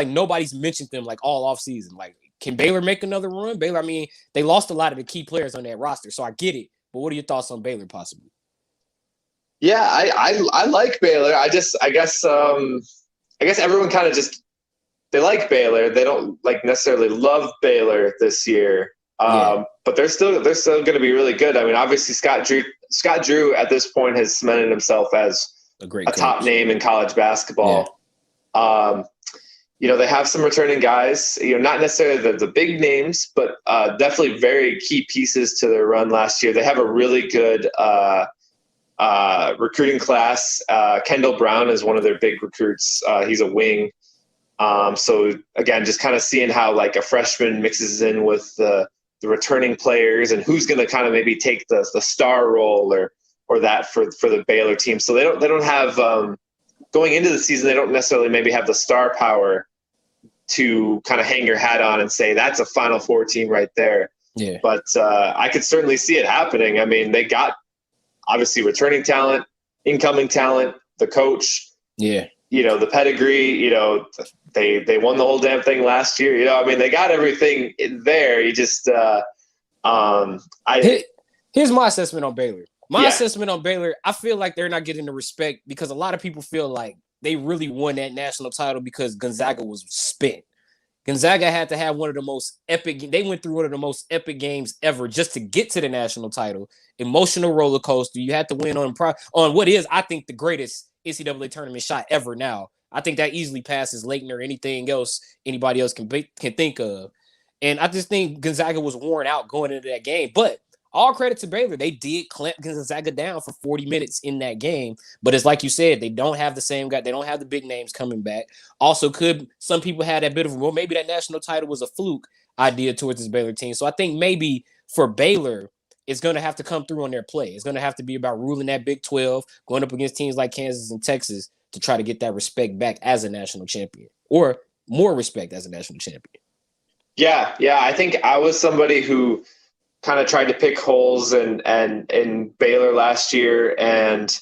nobody's mentioned them like all off season. Like, can Baylor make another run? Baylor, I mean, they lost a lot of the key players on that roster, so I get it. But what are your thoughts on Baylor possibly? Yeah, I like Baylor. I guess everyone kind of just they like Baylor. They don't like necessarily love Baylor this year. But they're still going to be really good. I mean, obviously Scott Drew at this point has cemented himself as a top name in college basketball. Yeah. They have some returning guys, not necessarily the big names, but definitely very key pieces to their run last year. They have a really good recruiting class. Kendall Brown is one of their big recruits. He's a wing. So again, just kind of seeing how like a freshman mixes in with the returning players and who's going to kind of maybe take the star role or that for the Baylor team. So they don't have going into the season, they don't necessarily maybe have the star power to kind of hang your hat on and say that's a Final Four team right there. Yeah. But I could certainly see it happening. I mean, they got obviously returning talent, incoming talent, the coach. Yeah. The pedigree, they won the whole damn thing last year. I mean, they got everything there. You just, here's my assessment on Baylor. Assessment on Baylor, I feel like they're not getting the respect because a lot of people feel like they really won that national title because Gonzaga was spent. Gonzaga had to have one of the most epic. They went through one of the most epic games ever just to get to the national title. Emotional roller coaster. You had to win on what is, I think, the greatest NCAA tournament shot ever now. I think that easily passes Laettner or anything else anybody else can think of. And I just think Gonzaga was worn out going into that game. But all credit to Baylor. They did clamp Gonzaga down for 40 minutes in that game. But it's like you said, they don't have the same guy. They don't have the big names coming back. Also, some people had that bit of, well, maybe that national title was a fluke idea towards this Baylor team. So I think maybe for Baylor, it's going to have to come through on their play. It's going to have to be about ruling that Big 12, going up against teams like Kansas and Texas to try to get that respect back as a national champion or more respect as a national champion. Yeah. I think I was somebody who kind of tried to pick holes in Baylor last year. And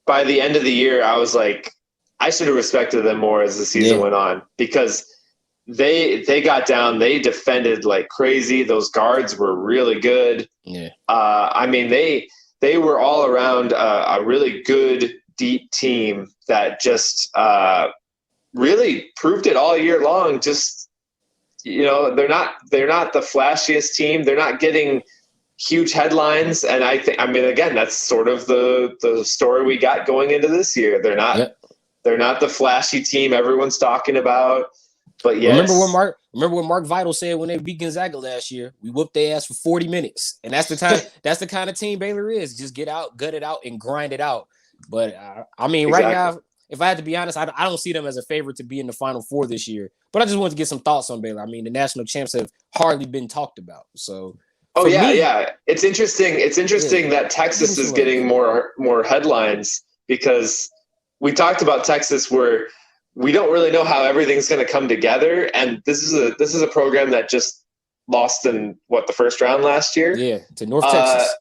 by the end of the year, I was like, I should have respected them more as the season went on because they got down, they defended like crazy. Those guards were really good. Yeah. I mean, they were all around a really good, deep team that just really proved it all year long. Just, they're not the flashiest team. They're not getting huge headlines. And again, that's sort of the story we got going into this year. They're not the flashy team everyone's talking about. But yes. Remember what Mark Vital said when they beat Gonzaga last year? We whooped their ass for 40 minutes. And that's the kind of team Baylor is. Just get out, gut it out, and grind it out. But right now, if I had to be honest, I don't see them as a favorite to be in the Final Four this year. But I just wanted to get some thoughts on Baylor. I mean, the national champs have hardly been talked about. So it's interesting that Texas is getting more headlines because we talked about Texas where we don't really know how everything's going to come together, and this is a program that just lost in the first round last year. Yeah, to North Texas.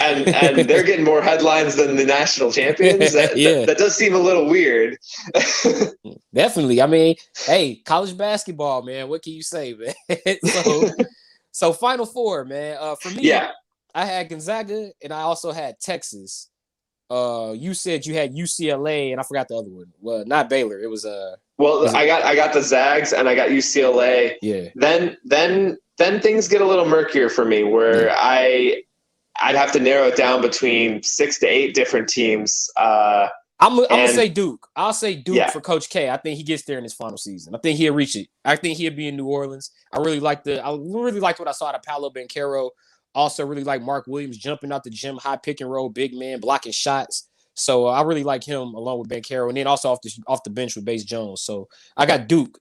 And they're getting more headlines than the national champions. That does seem a little weird. Definitely. I mean, hey, college basketball, man. What can you say, man? So Final Four, man. For me, I had Gonzaga, and I also had Texas. You said you had UCLA, and I forgot the other one. Well, not Baylor. It was I got the Zags, and I got UCLA. Yeah. Then things get a little murkier for me, where I'd have to narrow it down between 6 to 8 different teams. I'm gonna say Duke. I'll say Duke for Coach K. I think he gets there in his final season. I think he'll reach it. I think he'll be in New Orleans. I really liked what I saw out of Paolo Banchero. Also, really like Mark Williams jumping out the gym, high pick and roll, big man, blocking shots. So I really like him along with Banchero, and then also off the bench with Base Jones. So I got Duke,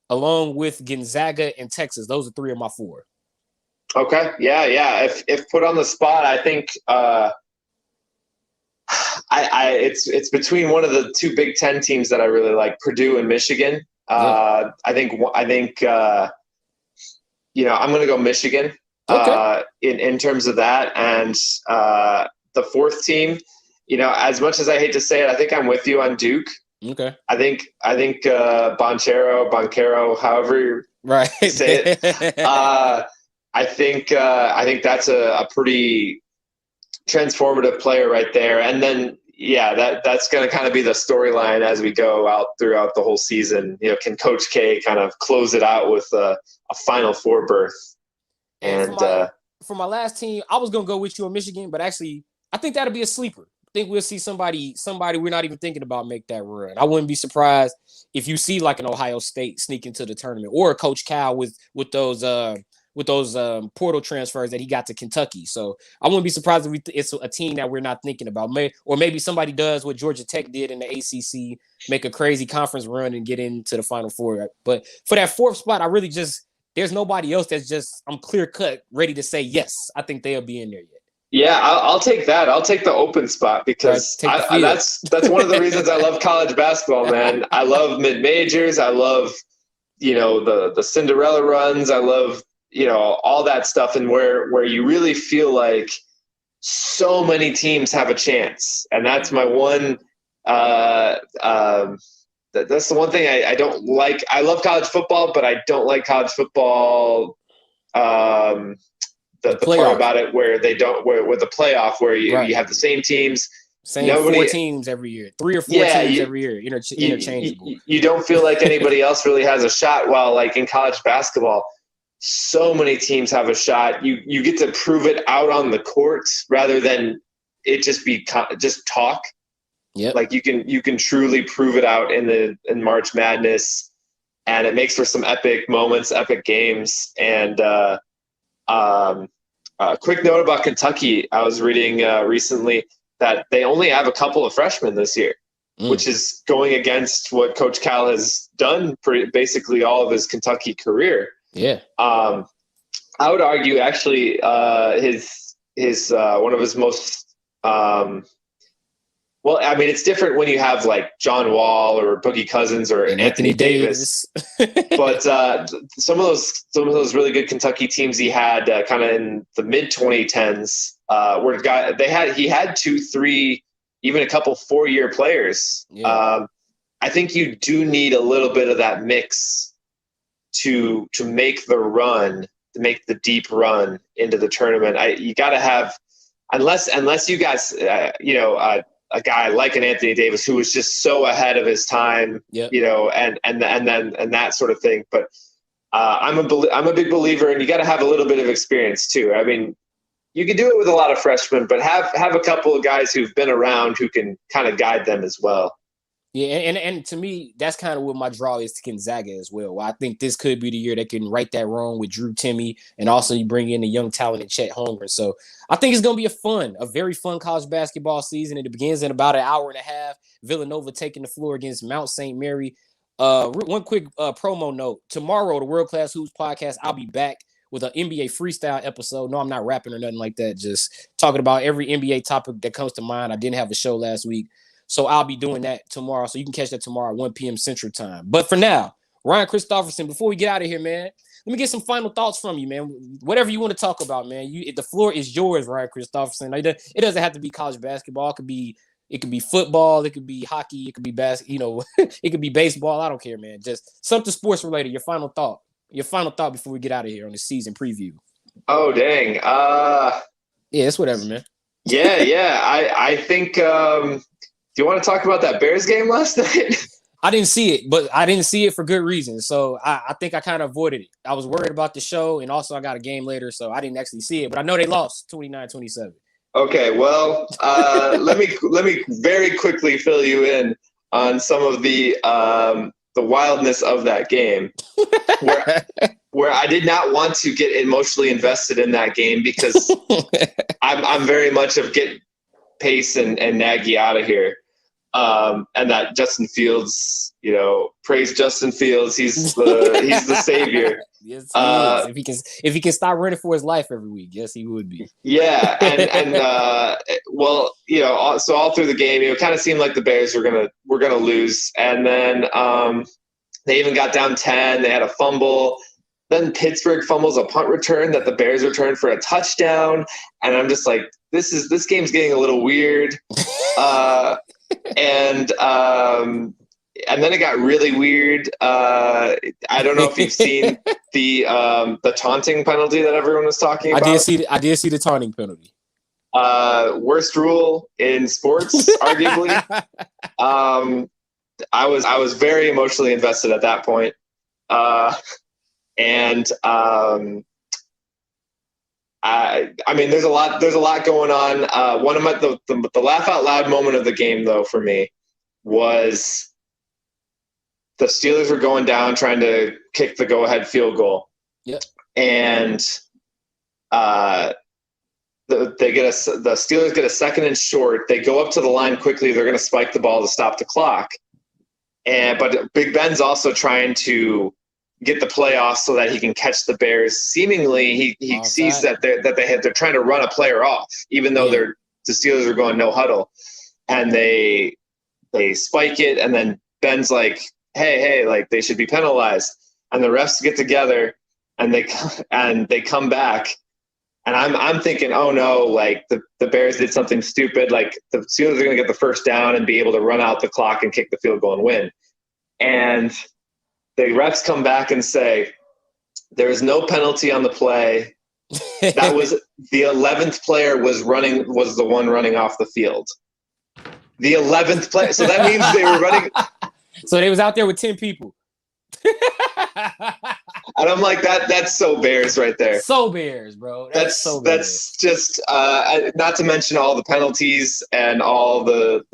along with Gonzaga and Texas. Those are 3 of my 4. Okay, yeah. If put on the spot, I think It's between one of the two Big Ten teams that I really like, Purdue and Michigan. I think I'm going to go Michigan in terms of that. And the fourth team, as much as I hate to say it, I think I'm with you on Duke. Okay. I think Boncaro, however you say it. I think that's a pretty transformative player right there. And then, that's going to kind of be the storyline as we go out throughout the whole season. Can Coach K kind of close it out with a Final Four berth? And for my last team, I was going to go with you on Michigan, but actually, I think that'll be a sleeper. I think we'll see somebody we're not even thinking about make that run. I wouldn't be surprised if you see like an Ohio State sneak into the tournament, or a Coach Cal with those portal transfers that he got to Kentucky. So I wouldn't be surprised if it's a team that we're not thinking about. Or maybe somebody does what Georgia Tech did in the ACC, make a crazy conference run and get into the Final Four. But for that fourth spot, I really there's nobody else I'm clear cut ready to say yes. I think they'll be in there yet. Yeah, I'll take that. I'll take the open spot because that's one of the reasons I love college basketball, man. I love mid-majors. I love, the Cinderella runs. I love, all that stuff, and where you really feel like so many teams have a chance. And that's my one that's the one thing I don't like. I love college football, but I don't like college football the part about it where they don't with the playoff where you have the same teams. Four teams every year, 3 or 4 teams every year, interchangeable. You don't feel like anybody else really has a shot. While like in college basketball, so many teams have a shot. You get to prove it out on the court rather than it just be just talk. Yeah, like you can truly prove it out in March Madness, and it makes for some epic moments, epic games. And a quick note about Kentucky: I was reading recently that they only have a couple of freshmen this year, which is going against what Coach Cal has done for basically all of his Kentucky career. Yeah. I would argue actually his one of his most well, I mean, it's different when you have like John Wall or Boogie Cousins or Anthony Davis. But some of those really good Kentucky teams he had kind of in the mid 2010s he had 2, 3, even a couple 4-year players. Yeah. I think you do need a little bit of that mix to make the run, to make the deep run into the tournament. You got to have, unless you guys, a guy like an Anthony Davis who was just so ahead of his time, and that sort of thing. But I'm a big believer, and you got to have a little bit of experience too. I mean, you can do it with a lot of freshmen, but have a couple of guys who've been around who can kind of guide them as well. Yeah, and to me, that's kind of what my draw is to Gonzaga as well. I think this could be the year they can right that wrong with Drew Timme, and also you bring in the young talent in Chet Holmgren. So I think it's going to be a very fun college basketball season. It begins in about an hour and a half. Villanova taking the floor against Mount St. Mary. One quick promo note. Tomorrow, the World Class Hoops podcast, I'll be back with an NBA freestyle episode. No, I'm not rapping or nothing like that. Just talking about every NBA topic that comes to mind. I didn't have a show last week, so I'll be doing that tomorrow. So you can catch that tomorrow at 1 p.m. Central Time. But for now, Ryan Christoffersen, before we get out of here, man, let me get some final thoughts from you, man. Whatever you want to talk about, man. The floor is yours, Ryan Christoffersen. It doesn't have to be college basketball. It could be football. It could be hockey. It could be it could be baseball. I don't care, man. Just something sports related. Your final thought before we get out of here on the season preview. Oh, dang. Yeah, it's whatever, man. Yeah. I think. Do you want to talk about that Bears game last night? I didn't see it, but I didn't see it for good reason. So I think I kind of avoided it. I was worried about the show, and also I got a game later, so I didn't actually see it. But I know they lost 29-27. Okay, well, let me very quickly fill you in on some of the wildness of that game, where I did not want to get emotionally invested in that game because I'm very much of get Pace and Nagy out of here. And that Justin Fields, praise Justin Fields. He's the savior. Yes, he is. If he can stop running for his life every week, yes, he would be. Yeah, and so all through the game, it kind of seemed like the Bears were gonna lose, and then they even got down 10. They had a fumble. Then Pittsburgh fumbles a punt return that the Bears returned for a touchdown, and I'm just like, this game's getting a little weird. And then it got really weird. I don't know if you've seen the taunting penalty that everyone was talking about. I did see the taunting penalty. Worst rule in sports, arguably. I was very emotionally invested at that point. I mean, there's a lot going on. One of the laugh out loud moment of the game, though, for me was the Steelers were going down trying to kick the go-ahead field goal. Yep. And the Steelers get a second and short. They go up to the line quickly. They're going to spike the ball to stop the clock. But Big Ben's also trying to get the play off so that he can catch the Bears. Seemingly, he sees that they're trying to run a player off, even though the Steelers are going no huddle, and they spike it, and then Ben's like, hey, like they should be penalized, and the refs get together and they come back, and I'm thinking, oh no, like the Bears did something stupid, like the Steelers are going to get the first down and be able to run out the clock and kick the field goal and win, and the refs come back and say, there is no penalty on the play. That was the 11th player was the one running off the field. The 11th player. So that means they were running. So they was out there with 10 people. And I'm like, that's so Bears right there. So Bears, bro. That's so Bears. That's just not to mention all the penalties and all the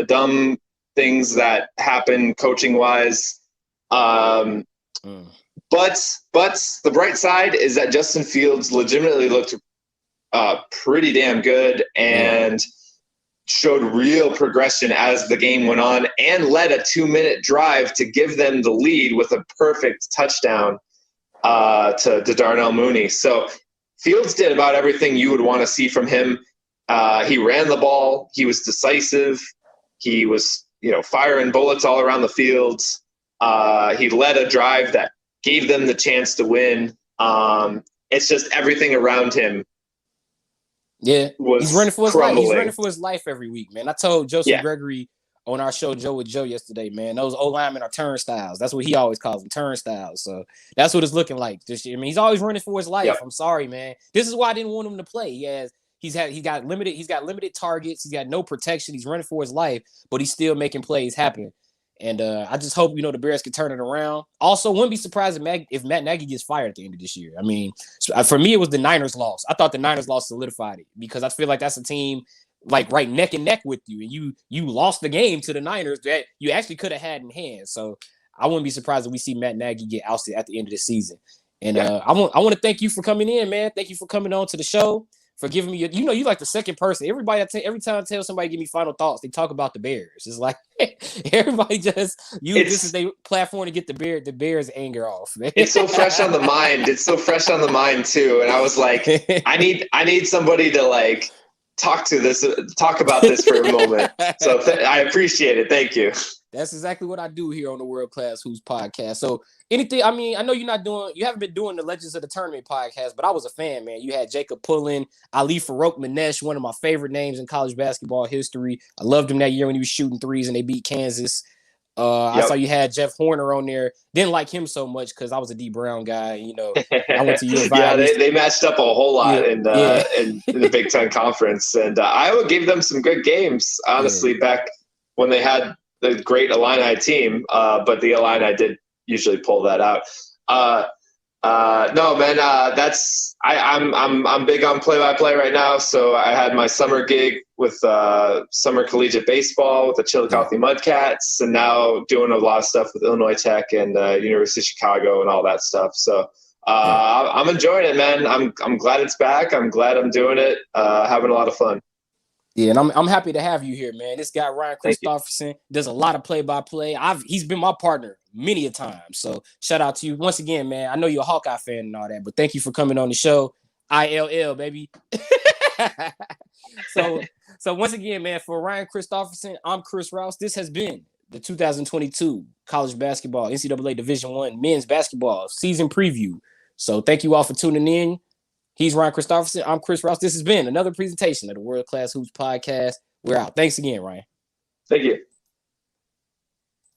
dumb things that happen coaching wise. But the bright side is that Justin Fields legitimately looked pretty damn good and showed real progression as the game went on, and led a 2-minute drive to give them the lead with a perfect touchdown to Darnell Mooney. So Fields did about everything you would want to see from him. He ran the ball. He was decisive. He was, firing bullets all around the field. He led a drive that gave them the chance to win. It's just everything around him. Yeah, he's running for his crumbling. life. He's running for his life every week, man. I told Joseph Gregory on our show, Joe with Joe, yesterday, man, those O-linemen are turnstiles. That's what he always calls them, turnstiles. So that's what it's looking like this year. I mean, he's always running for his life. Yep. I'm sorry, man. This is why I didn't want him to play. He's got limited targets. He's got no protection. He's running for his life, but he's still making plays happen. And I just hope, the Bears can turn it around. Also, wouldn't be surprised if Matt Nagy gets fired at the end of this year. I mean, for me, it was the Niners loss. I thought the Niners loss solidified it because I feel like that's a team like right neck and neck with you. And you lost the game to the Niners that you actually could have had in hand. So I wouldn't be surprised if we see Matt Nagy get ousted at the end of the season. And I want to thank you for coming in, man. Thank you for coming on to the show. For giving me, you like the second person. Every time I tell somebody give me final thoughts, they talk about the Bears. It's like everybody just use this as their platform to get the Bears anger off. Man. It's so fresh on the mind. It's so fresh on the mind too. And I was like, I need somebody to talk about this for a moment. So I appreciate it. Thank you. That's exactly what I do here on the World Class Hoops podcast. So anything, I mean, I know you haven't been doing the Legends of the Tournament podcast, but I was a fan, man. You had Jacob Pullen, Ali Farouk Manesh, one of my favorite names in college basketball history. I loved him that year when he was shooting threes and they beat Kansas. I saw you had Jeff Horner on there. Didn't like him so much because I was a D Brown guy. I went to U of I. They matched up a whole lot in the Big Ten Conference, and Iowa gave them some good games. Honestly, back when they had the great Illini team, but the Illini did usually pull that out. No, man, I'm big on play-by-play right now. So I had my summer gig with summer collegiate baseball with the Chillicothe Mudcats, and now doing a lot of stuff with Illinois Tech and University of Chicago and all that stuff. So I'm enjoying it, man. I'm glad it's back. I'm glad I'm doing it. Having a lot of fun. Yeah, and I'm happy to have you here, man. This guy Ryan Christoffersen does a lot of play-by-play. He's been my partner many a time. So shout out to you once again, man. I know you're a Hawkeye fan and all that, but thank you for coming on the show. ILL, baby. So once again, man, for Ryan Christoffersen, I'm Chris Rouse. This has been the 2022 college basketball NCAA Division I men's basketball season preview. So thank you all for tuning in. He's Ryan Christoffersen. I'm Chris Rouse. This has been another presentation of the World Class Hoops Podcast. We're out. Thanks again, Ryan. Thank you.